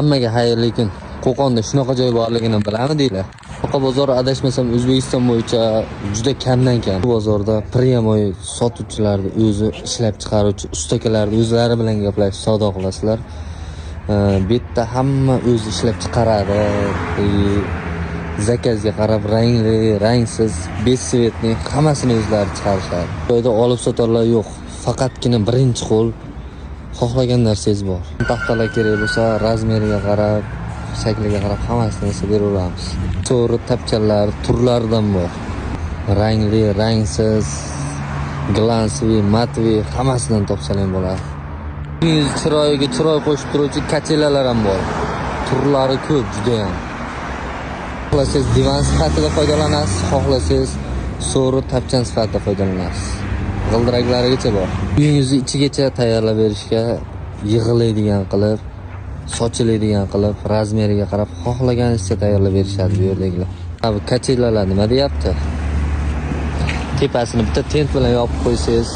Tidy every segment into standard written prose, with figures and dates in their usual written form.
Hammaga xayrli kun. Qo'qonda shunaqa joy borligini bilamidinglar? Qo'qa bozori adashmasam O'zbekiston bo'yicha juda kamdan kam. Bu bozorda primoy sotuvchilarni o'zi ishlab chiqaruvchi ustakalarni o'zlari bilan gaplashib savdo qilasizlar. Bu yerda hamma o'zi ishlab chiqaradi. Zakazga qarab rangli, rangsiz, besvetni hammasini o'zlari chiqarishadi. Bu yerda olib sotorlar yo'q. Faqatgina birinchi qo'l xohlagan narsangiz bor. Taxtalar kerak bo'lsa, razmeriga qarab, shakliga qarab hammasini esa beraveramiz. To'g'ri tapchanlar turlaridan bor. Rangli, rangsiz, glansli, matli hammasidan topsalar bo'ladi. Uyingiz chiroyiga chiroy qo'shib turuvchi kachelalar ham bor. Turlari ko'p juda ham. Xohlasangiz divan sifatida foydalanasiz, xohlasangiz so'ri tapchan sifatida foydalanasiz. G'ildiraklarigacha bor. Uyingizni ichigacha tayyorlab berishga yig'iladigan qilib, sochiladigan qilib, razmeriga qarab xohlaganingizcha tayyorlab berishadi bu yerdagilar. Abi kachelalar nima deyapti? Tepasini bitta tent bilan yopib qo'ysangiz,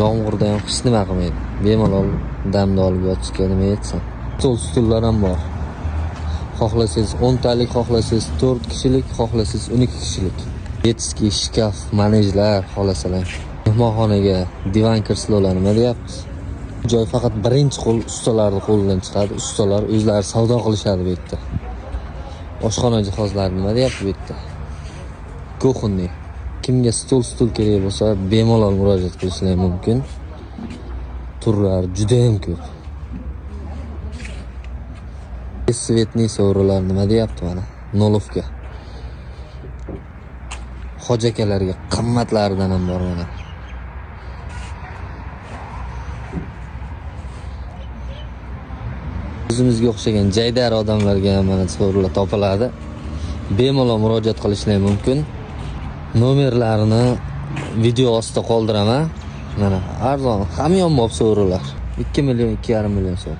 yomg'irda ham hech nima qilmaydi. Bemalol damda olib yotishga nima yetsin. Stullar ham bor. Xohlasangiz 10 talik, xohlasangiz 4 kishilik, xohlasangiz 12 kishilik. Detskiy shkaf, manejlar xohlasalar. Mehmonxonaga divan kirslolari nima deyapmiz? Joy faqat birinchi qo'l ustalarning qo'lidan chiqadi. Ustalar o'zlari savdo qilishadi bu yerda. Oshxona jihozlari nima deyapti bu yerda? Kuxonniy. Kimga stul kerak bo'lsa, bemalol murojaat qilishlari mumkin. Turlar juda ham ko'p. Svetni sovrinlar nima deyapti mana? Nolovka. Hojakalarga qimmatlaridan ham bor mana. O'zimizga o'xshagan jaydar odamlarga ham mana sovrinlar topiladi. Bemalol murojaat qilishlari mumkin. Nomerlarini video ostida qoldiraman. Mana arzon, hamyonbop sovrinlar. 2 million, 2,5 million so'm.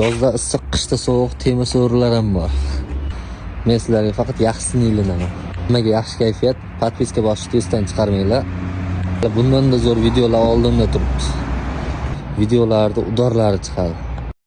Yozda issiq, qishda sovuq tema sovrinlar ham bor. Men sizlarga faqat yaxshisini ilinaman. Hammaga yaxshi kayfiyat, podpiska bosishni esdan chiqarmanglar. Bundan da zo'r videolar oldimda turibdi. Videolarda udorlari chiqadi.